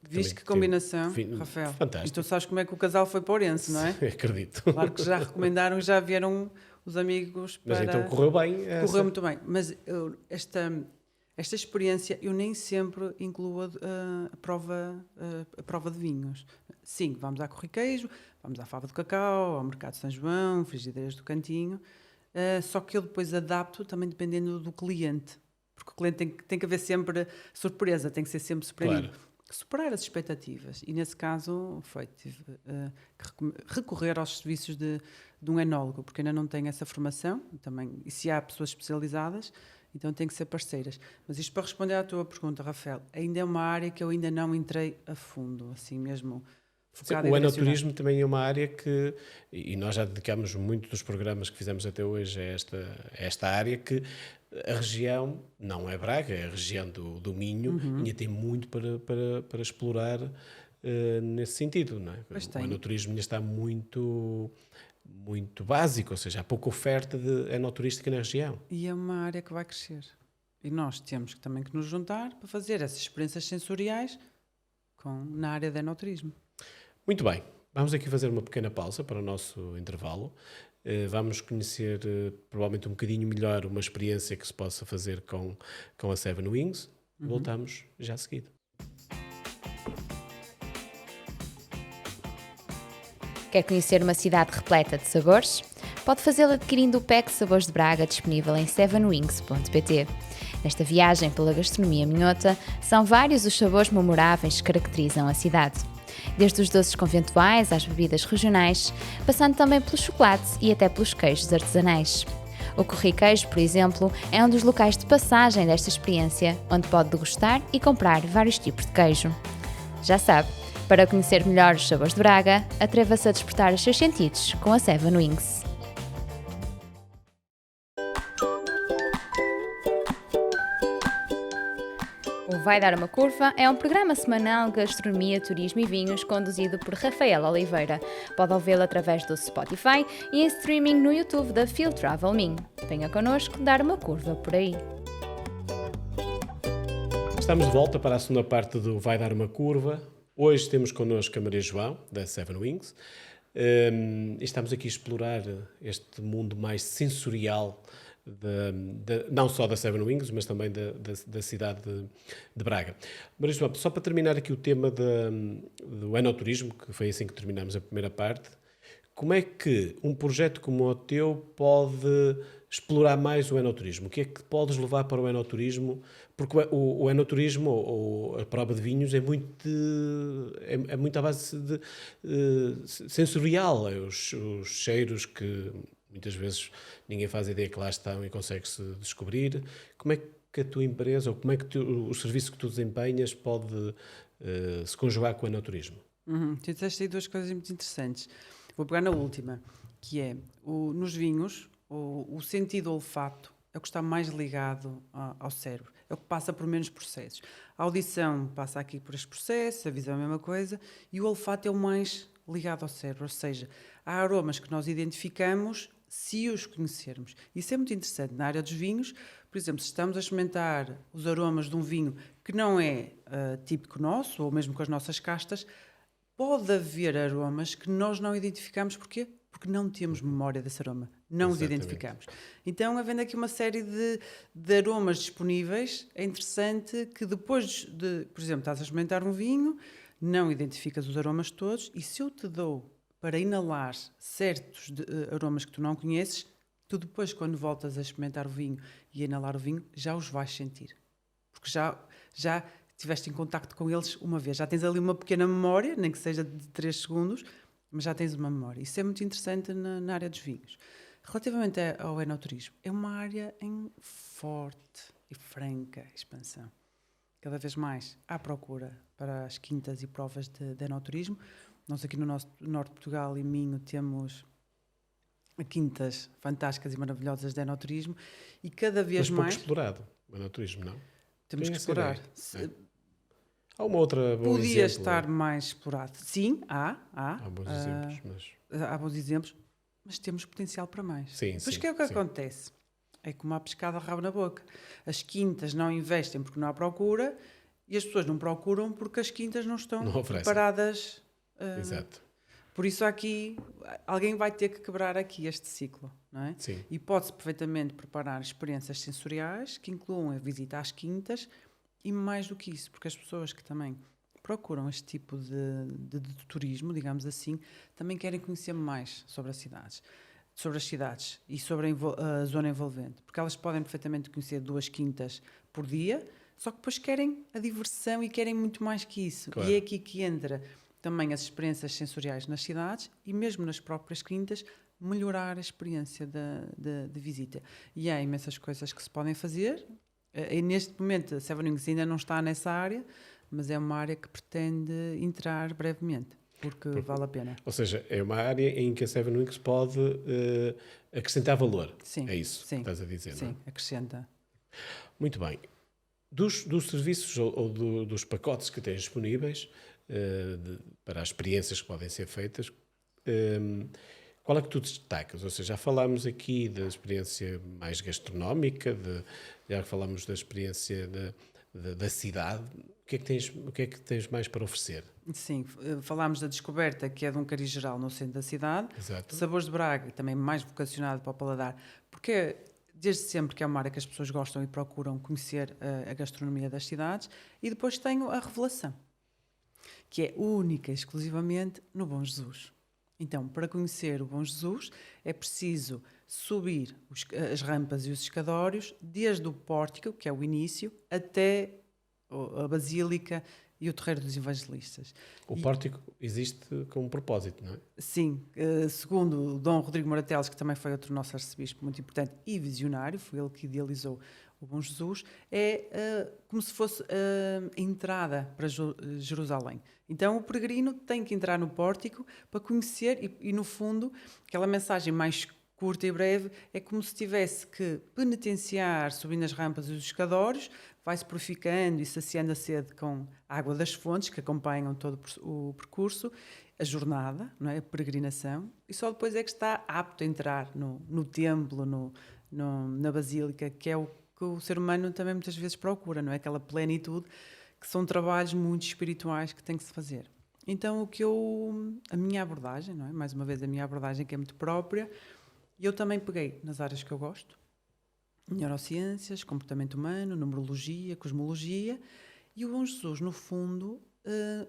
Viste que combinação, Rafael? Fantástico. E tu sabes como é que o casal foi para Ourense, não é? Acredito. Claro que já recomendaram e já vieram os amigos para... Mas então correu bem? Correu muito bem. Mas esta experiência, eu nem sempre incluo a prova de vinhos. Sim, vamos à Corriqueijo, vamos à Fava do Cacau, ao Mercado de São João, Frigideiras do Cantinho, só que eu depois adapto também dependendo do cliente. Porque o cliente tem que haver sempre surpresa, tem que ser sempre surpreendido. Claro. Superar as expectativas, e nesse caso tive que recorrer aos serviços de um enólogo, porque ainda não tenho essa formação também, e se há pessoas especializadas, então tem que ser parceiras. Mas isto para responder à tua pergunta, Rafael, ainda é uma área que eu ainda não entrei a fundo, assim mesmo focado. O enoturismo também é uma área que, e nós já dedicamos muito dos programas que fizemos até hoje a esta área, que a região, não é Braga, é a região do Minho, ainda tem muito para explorar nesse sentido, não é? O enoturismo ainda está muito básico, ou seja, há pouca oferta de enoturística na região. E é uma área que vai crescer. E nós temos também que nos juntar para fazer essas experiências sensoriais na área de enoturismo. Muito bem, vamos aqui fazer uma pequena pausa para o nosso intervalo. Vamos conhecer provavelmente um bocadinho melhor uma experiência que se possa fazer com a Seven Wings. Voltamos já a seguir. Quer conhecer uma cidade repleta de sabores? Pode fazê-lo adquirindo o pack Sabores de Braga disponível em sevenwings.pt. Nesta viagem pela gastronomia minhota, são vários os sabores memoráveis que caracterizam a cidade. Desde os doces conventuais às bebidas regionais, passando também pelo chocolate e até pelos queijos artesanais. O Corriqueijo, por exemplo, é um dos locais de passagem desta experiência, onde pode degustar e comprar vários tipos de queijo. Já sabe, para conhecer melhor os sabores de Braga, atreva-se a despertar os seus sentidos com a Seven Wings. O Vai Dar Uma Curva é um programa semanal de gastronomia, turismo e vinhos conduzido por Rafael Oliveira. Pode ouvi-lo através do Spotify e em streaming no YouTube da Field Travel Me. Venha connosco dar uma curva por aí. Estamos de volta para a segunda parte do Vai Dar Uma Curva. Hoje temos connosco a Maria João, da Seven Wings. E estamos aqui a explorar este mundo mais sensorial, não só da Seven Wings, mas também da cidade de Braga. Maria João, só para terminar aqui o tema do enoturismo, que foi assim que terminamos a primeira parte, como é que um projeto como o teu pode explorar mais o enoturismo? O que é que podes levar para o enoturismo? Porque o enoturismo, ou a prova de vinhos, é muito à base de sensorial. Os cheiros que muitas vezes ninguém faz ideia que lá estão e consegue-se descobrir. Como é que a tua empresa, ou como é que o serviço que tu desempenhas pode se conjugar com o enoturismo? Tu disseste aí duas coisas muito interessantes. Vou pegar na última, que é, nos vinhos, o sentido olfato é o que está mais ligado ao cérebro, é o que passa por menos processos. A audição passa aqui por estes processos, a visão é a mesma coisa, e o olfato é o mais ligado ao cérebro, ou seja, há aromas que nós identificamos se os conhecermos. Isso é muito interessante. Na área dos vinhos, por exemplo, se estamos a experimentar os aromas de um vinho que não é típico nosso, ou mesmo com as nossas castas, pode haver aromas que nós não identificamos. Porquê? Porque não temos memória desse aroma. Não os identificamos. Então, havendo aqui uma série de aromas disponíveis, é interessante que depois por exemplo, estás a experimentar um vinho, não identificas os aromas todos, e se eu te dou para inalar certos aromas que tu não conheces, tu depois, quando voltas a experimentar o vinho e a inalar o vinho, já os vais sentir. Porque já estiveste em contacto com eles uma vez. Já tens ali uma pequena memória, nem que seja de 3 segundos, mas já tens uma memória. Isso é muito interessante na área dos vinhos. Relativamente ao enoturismo, é uma área em forte e franca expansão. Cada vez mais há procura para as quintas e provas de enoturismo. Nós aqui no nosso norte de Portugal, em Minho, temos quintas fantásticas e maravilhosas de enoturismo e cada vez mas mais... pouco explorado o enoturismo, não? Temos que explorar. Há uma outra bom Podia exemplo, estar mais explorado. Sim, há bons exemplos, há bons exemplos, mas temos potencial para mais. Sim, Pois sim, que é o que sim. acontece? É como a pescada rabo na boca. As quintas não investem porque não há procura e as pessoas não procuram porque as quintas não estão preparadas. Exato. Por isso aqui, alguém vai ter que quebrar aqui este ciclo, não é? Sim. E pode-se perfeitamente preparar experiências sensoriais que incluam a visita às quintas e mais do que isso, porque as pessoas que também procuram este tipo de turismo, digamos assim, também querem conhecer mais sobre as cidades e sobre a zona envolvente, porque elas podem perfeitamente conhecer 2 quintas por dia, só que depois querem a diversão e querem muito mais que isso. Claro. E é aqui que entra também as experiências sensoriais nas cidades e mesmo nas próprias quintas, melhorar a experiência de visita. E há imensas coisas que se podem fazer. E neste momento a Seven Wings ainda não está nessa área, mas é uma área que pretende entrar brevemente, porque vale a pena. Ou seja, é uma área em que a Seven Wings pode acrescentar valor. Sim, é isso que estás a dizer, sim, não é? acrescenta. Muito bem. Dos serviços ou dos pacotes que tens disponíveis para as experiências que podem ser feitas, qual é que tu destacas? Ou seja, já falámos aqui da experiência mais gastronómica, já falámos da experiência da cidade. O que é que tens mais para oferecer? Sim, falámos da descoberta, que é de um cariz geral no centro da cidade. Exato. Sabores de Braga, também mais vocacionado para o paladar, porque desde sempre que é uma área que as pessoas gostam e procuram conhecer a gastronomia das cidades. E depois tenho a Revelação, que é única e exclusivamente no Bom Jesus. Então, para conhecer o Bom Jesus, é preciso subir as rampas e os escadórios, desde o pórtico, que é o início, até a Basílica e o Terreiro dos Evangelistas. O pórtico existe com um propósito, não é? Sim, segundo o Dom Rodrigo Morateles, que também foi outro nosso arcebispo muito importante e visionário, foi ele que idealizou o Bom Jesus, é como se fosse a entrada para Jerusalém. Então o peregrino tem que entrar no pórtico para conhecer e no fundo, aquela mensagem mais curta e breve é como se tivesse que penitenciar subindo as rampas e os escadórios, vai-se purificando e saciando a sede com a água das fontes, que acompanham todo o percurso, a jornada, não é? A peregrinação, e só depois é que está apto a entrar no templo, na basílica, que é o que o ser humano também muitas vezes procura, não é? Aquela plenitude, que são trabalhos muito espirituais que tem que se fazer. Então, a minha abordagem, não é? Mais uma vez, a minha abordagem que é muito própria, eu também peguei nas áreas que eu gosto, neurociências, comportamento humano, numerologia, cosmologia, e o Bom Jesus, no fundo,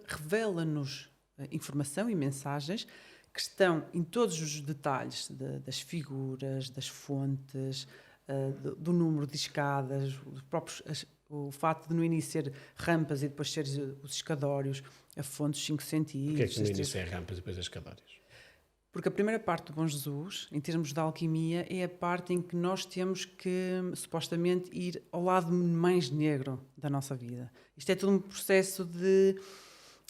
revela-nos informação e mensagens que estão em todos os detalhes das figuras, das fontes, do número de escadas, o facto de no início ser rampas e depois ser os escadórios, a fonte dos 5 sentidos. Porquê é que no início é rampas e depois as escadórios? Porque a primeira parte do Bom Jesus, em termos de alquimia, é a parte em que nós temos que, supostamente, ir ao lado mais negro da nossa vida. Isto é todo um processo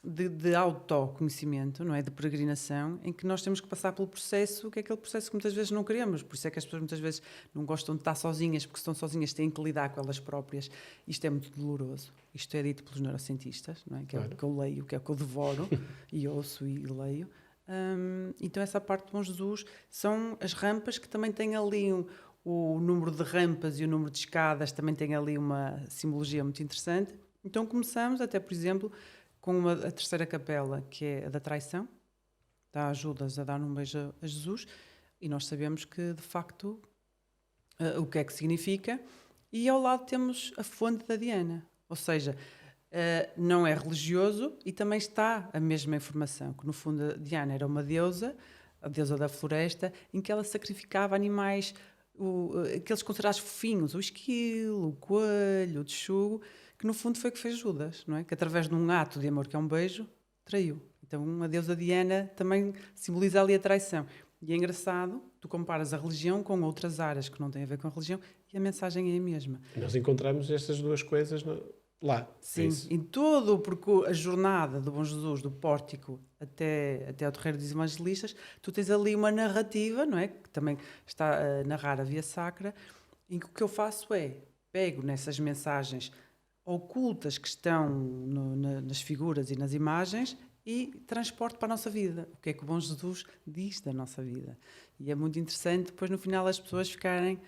de autoconhecimento, não é? De peregrinação, em que nós temos que passar pelo processo, que é aquele processo que muitas vezes não queremos. Por isso é que as pessoas muitas vezes não gostam de estar sozinhas, porque se estão sozinhas têm que lidar com elas próprias. Isto é muito doloroso. Isto é dito pelos neurocientistas, não é? Que é o que eu leio, que é o que eu devoro e ouço e leio. Então essa parte do Bom Jesus são as rampas, que também têm ali o número de rampas e o número de escadas, também tem ali uma simbologia muito interessante. Então começamos até, por exemplo, com a terceira capela, que é a da traição, dá Judas a dar um beijo a Jesus, e nós sabemos que de facto o que é que significa, e ao lado temos a fonte da Diana, ou seja, não é religioso, e também está a mesma informação, que no fundo a Diana era uma deusa, a deusa da floresta, em que ela sacrificava animais, aqueles considerados fofinhos, o esquilo, o coelho, o texugo, que no fundo foi o que fez Judas, não é? Que através de um ato de amor, que é um beijo, traiu. Então a deusa Diana também simboliza ali a traição. E é engraçado, tu comparas a religião com outras áreas que não têm a ver com a religião, e a mensagem é a mesma. Nós encontramos estas duas coisas lá. Sim, em todo, porque a jornada do Bom Jesus, do pórtico até ao terreiro dos evangelistas, tu tens ali uma narrativa, não é? Que também está a narrar a Via Sacra, em que o que eu faço é, pego nessas mensagens ocultas que estão nas figuras e nas imagens e transporto para a nossa vida. O que é que o Bom Jesus diz da nossa vida? E é muito interessante depois no final as pessoas ficarem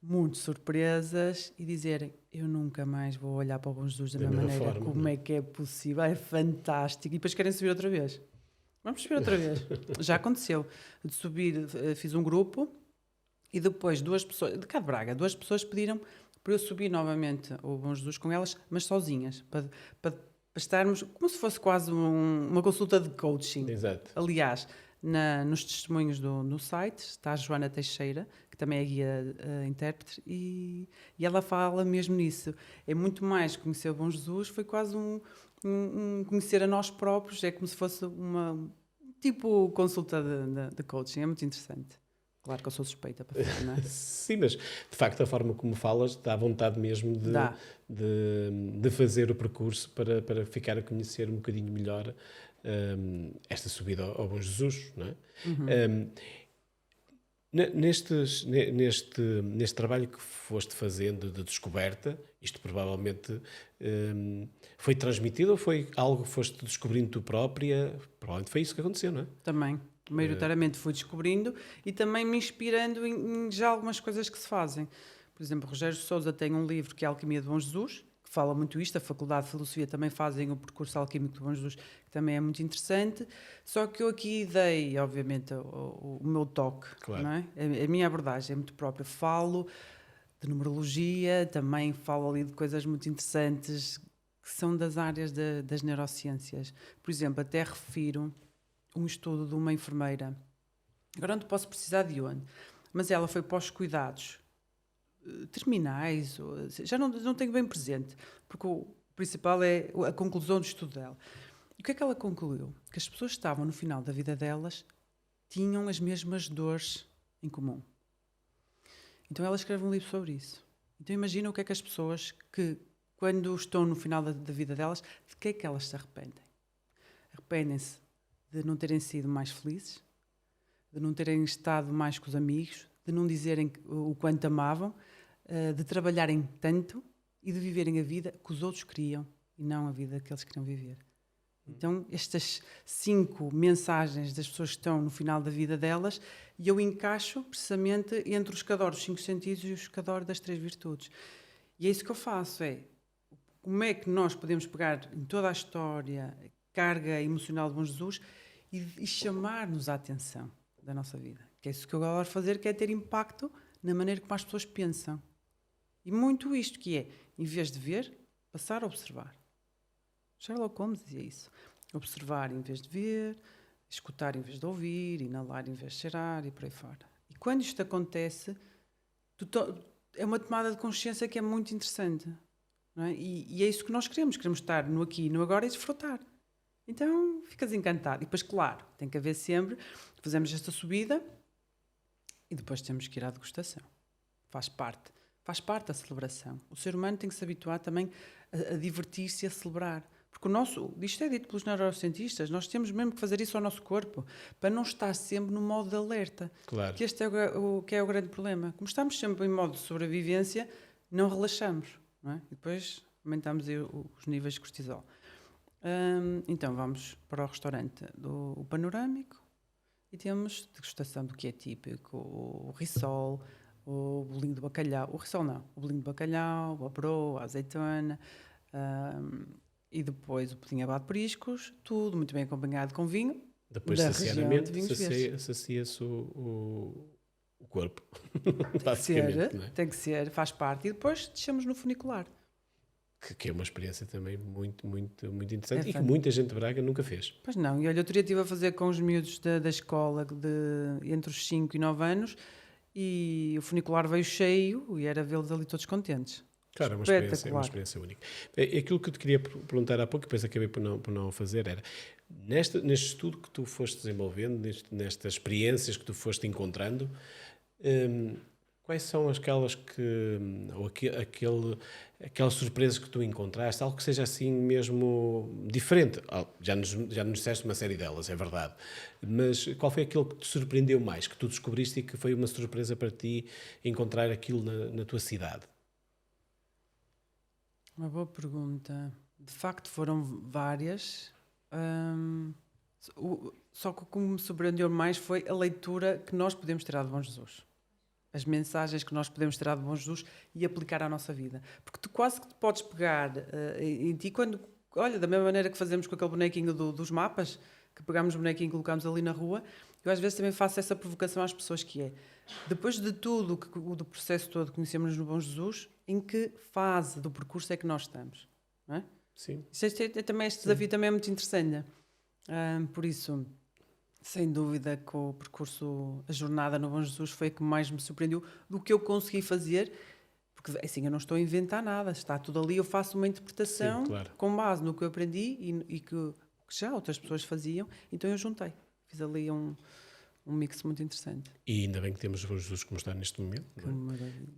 muito surpresas e dizerem: eu nunca mais vou olhar para o Bom Jesus da mesma maneira, forma, como é que é possível, é fantástico, e depois querem subir outra vez. Vamos subir outra vez. Já aconteceu de subir, fiz um grupo e depois duas pessoas, de cá de Braga, duas pessoas pediram para eu subir novamente o Bom Jesus com elas, mas sozinhas, para estarmos como se fosse quase uma consulta de coaching. Exato. Aliás, nos testemunhos no site está a Joana Teixeira, que também é guia intérprete, e ela fala mesmo nisso. É muito mais conhecer o Bom Jesus, foi quase um conhecer a nós próprios, é como se fosse uma tipo consulta de coaching, é muito interessante. Claro que eu sou suspeita para falar, não é? Sim, mas de facto a forma como falas dá vontade mesmo de fazer o percurso para ficar a conhecer um bocadinho melhor esta subida ao Bom Jesus, não é? Uhum. Neste trabalho que foste fazendo de descoberta, isto provavelmente foi transmitido ou foi algo que foste descobrindo tu própria? Provavelmente foi isso que aconteceu, não é? Também. Maioritariamente fui descobrindo e também me inspirando em já algumas coisas que se fazem. Por exemplo, Rogério de Sousa tem um livro que é Alquimia de Bom Jesus, que fala muito isto. A Faculdade de Filosofia também fazem o percurso alquímico de Bom Jesus, que também é muito interessante. Só que eu aqui dei, obviamente, o meu toque. Claro. Não é? A minha abordagem é muito própria. Falo de numerologia, também falo ali de coisas muito interessantes que são das áreas das neurociências. Por exemplo, até refiro um estudo de uma enfermeira. Agora não posso precisar de onde, mas ela foi para os cuidados terminais, já não tenho bem presente, porque o principal é a conclusão do estudo dela. E o que é que ela concluiu? Que as pessoas que estavam no final da vida delas tinham as mesmas dores em comum. Então ela escreve um livro sobre isso. Então imagina o que é que as pessoas que, quando estão no final da vida delas, de que é que elas se arrependem? Arrependem-se de não terem sido mais felizes, de não terem estado mais com os amigos, de não dizerem o quanto amavam, de trabalharem tanto e de viverem a vida que os outros queriam e não a vida que eles queriam viver. Então, estas 5 mensagens das pessoas que estão no final da vida delas, e eu encaixo precisamente entre os cadores dos 5 sentidos e os cadores das 3 virtudes. E é isso que eu faço, como é que nós podemos pegar em toda a história, a carga emocional de Bom Jesus e chamar-nos a atenção da nossa vida. Que é isso que eu adoro fazer, que é ter impacto na maneira como as pessoas pensam. E muito isto que é, em vez de ver, passar a observar. Sherlock Holmes dizia isso. Observar em vez de ver, escutar em vez de ouvir, inalar em vez de cheirar e por aí fora. E quando isto acontece, é uma tomada de consciência que é muito interessante. Não é? E é isso que nós queremos. Queremos estar no aqui e no agora e desfrutar. Então, ficas encantado. E depois, claro, tem que haver sempre, fazemos esta subida e depois temos que ir à degustação. Faz parte da celebração. O ser humano tem que se habituar também a divertir-se e a celebrar. Porque isto é dito pelos neurocientistas, nós temos mesmo que fazer isso ao nosso corpo, para não estar sempre no modo de alerta. Claro. Que este é o grande problema. Como estamos sempre em modo de sobrevivência, não relaxamos, não é? E depois aumentamos os níveis de cortisol. Então vamos para o restaurante do Panorâmico e temos degustação do que é típico, o rissol, o bolinho de bacalhau, o rissol não, o bolinho de bacalhau, a broa, a azeitona, e depois o pudim abado de periscos, tudo muito bem acompanhado com vinho. Depois, saciadamente, sacia-se o corpo. Tem que ser, faz parte. E depois deixamos no funicular. Que é uma experiência também muito, muito, muito interessante e que muita gente de Braga nunca fez. Pois não, e olha, outro dia estive a fazer com os miúdos da escola entre os 5 e 9 anos e o funicular veio cheio e era vê-los ali todos contentes. Claro, é uma experiência única. Aquilo que eu te queria perguntar há pouco, e depois acabei por não fazer, era, neste estudo que tu foste desenvolvendo, nestas experiências que tu foste encontrando, quais são aquelas aquelas surpresas que tu encontraste, algo que seja assim mesmo diferente? Já nos disseste uma série delas, é verdade, mas qual foi aquilo que te surpreendeu mais, que tu descobriste e que foi uma surpresa para ti encontrar aquilo na tua cidade? Uma boa pergunta. De facto foram várias, só que o que me surpreendeu mais foi a leitura que nós podemos tirar de Bom Jesus. As mensagens que nós podemos tirar de Bom Jesus e aplicar à nossa vida. Porque tu quase que te podes pegar em ti quando... Olha, da mesma maneira que fazemos com aquele bonequinho dos mapas, que pegamos o bonequinho e colocamos ali na rua, eu às vezes também faço essa provocação às pessoas que é, depois de tudo, do processo todo que conhecemos no Bom Jesus, em que fase do percurso é que nós estamos? Não é? Sim. Este desafio também é muito interessante. Por isso... Sem dúvida que o percurso, a jornada no Bom Jesus foi a que mais me surpreendeu do que eu consegui fazer, porque assim, eu não estou a inventar nada, está tudo ali, eu faço uma interpretação. Sim, claro. Com base no que eu aprendi e que já outras pessoas faziam, então eu juntei, fiz ali um mix muito interessante. E ainda bem que temos o Bom Jesus como está neste momento,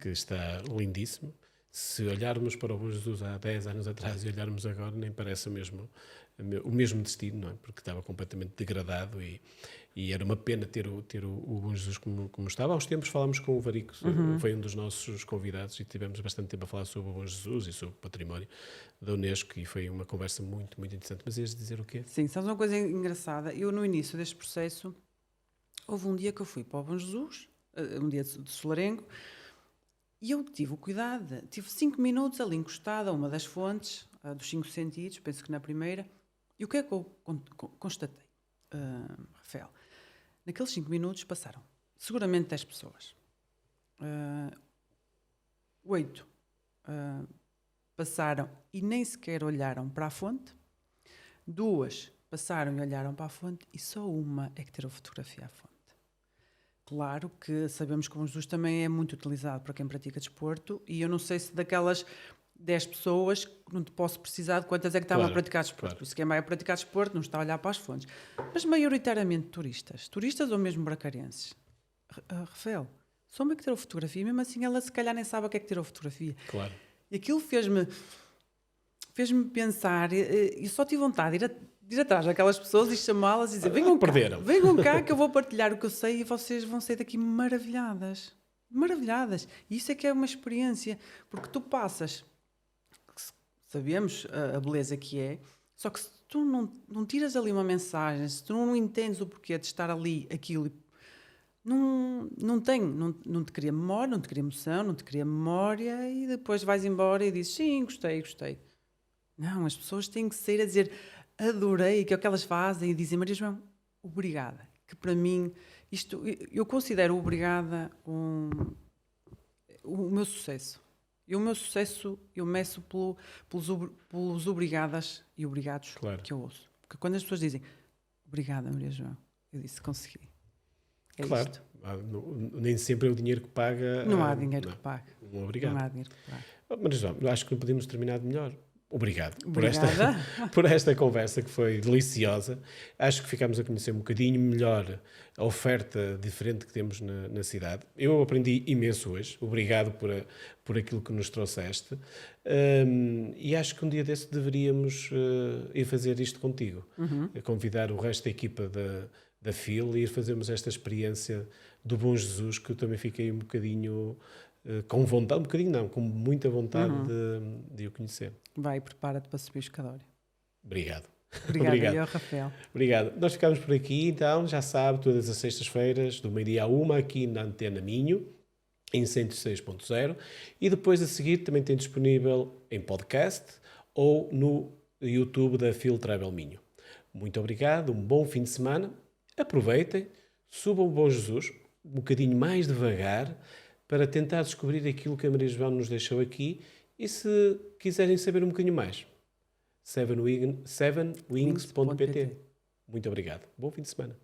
que está lindíssimo. Se olharmos para o Bom Jesus há 10 anos atrás e olharmos agora, nem parece o mesmo destino, não é? Porque estava completamente degradado e era uma pena ter o Bom Jesus como estava. Há uns tempos falámos com o Varico, foi um dos nossos convidados e tivemos bastante tempo a falar sobre o Bom Jesus e sobre o património da Unesco e foi uma conversa muito, muito interessante. Mas ias dizer o quê? Sim, sabes uma coisa engraçada? Eu, no início deste processo, houve um dia que eu fui para o Bom Jesus, um dia de Solarengo, e eu tive o cuidado, tive 5 minutos ali encostada a uma das fontes, dos 5 sentidos, penso que na primeira, e o que é que eu constatei, Rafael? Naqueles 5 minutos passaram seguramente 10 pessoas. 8 passaram e nem sequer olharam para a fonte, 2 passaram e olharam para a fonte e só uma é que tirou fotografia à fonte. Claro que sabemos que o Bom Jesus também é muito utilizado para quem pratica desporto e eu não sei se daquelas 10 pessoas, não te posso precisar de quantas é que estavam a praticar desporto. Claro. Por isso quem vai a praticar desporto não está a olhar para as fontes. Mas maioritariamente turistas ou mesmo bracarenses. Rafael, só uma que tirou fotografia, mesmo assim ela se calhar nem sabe o que é que tirou fotografia. Claro. E aquilo fez-me pensar, e só tive vontade de ir atrás daquelas pessoas e chamá-las e dizer, venham cá que eu vou partilhar o que eu sei e vocês vão sair daqui maravilhadas. E isso é que é uma experiência, porque tu passas sabemos a beleza que é, só que se tu não tiras ali uma mensagem, se tu não entendes o porquê de estar ali aquilo, não te cria memória, não te cria emoção, não te cria memória e depois vais embora e dizes sim, gostei. Não, as pessoas têm que sair a dizer adorei, que é o que elas fazem e dizem Maria João, obrigada, que para mim, eu considero obrigada o meu sucesso. E o meu sucesso eu meço pelos obrigadas e obrigados que eu ouço. Porque quando as pessoas dizem obrigada, Maria João, eu disse consegui. É claro, isto. Nem sempre é o dinheiro que paga. Não há dinheiro que pague. Obrigado. Não há dinheiro que pague. Mas João, eu acho que não podíamos terminar de melhor. Obrigado Obrigada. por esta conversa que foi deliciosa. Acho que ficámos a conhecer um bocadinho melhor a oferta diferente que temos na cidade. Eu aprendi imenso hoje. Obrigado por aquilo que nos trouxeste. E acho que um dia desse deveríamos ir fazer isto contigo. Convidar o resto da equipa da FIL e ir fazermos esta experiência do Bom Jesus, que eu também fiquei um bocadinho com vontade, um bocadinho não, com muita vontade de o conhecer. Vai, prepara-te para subir o escadório. Obrigado. Obrigada, eu, Rafael. Obrigado. Nós ficamos por aqui, então, já sabe, todas as sextas-feiras, do meio-dia à 1, aqui na Antena Minho, em 106.0, e depois a seguir também tem disponível em podcast ou no YouTube da FIL Travel Minho. Muito obrigado, um bom fim de semana, aproveitem, subam o Bom Jesus, um bocadinho mais devagar, para tentar descobrir aquilo que a Maria João nos deixou aqui. E se quiserem saber um bocadinho mais, sevenwings.pt. Muito obrigado. Bom fim de semana.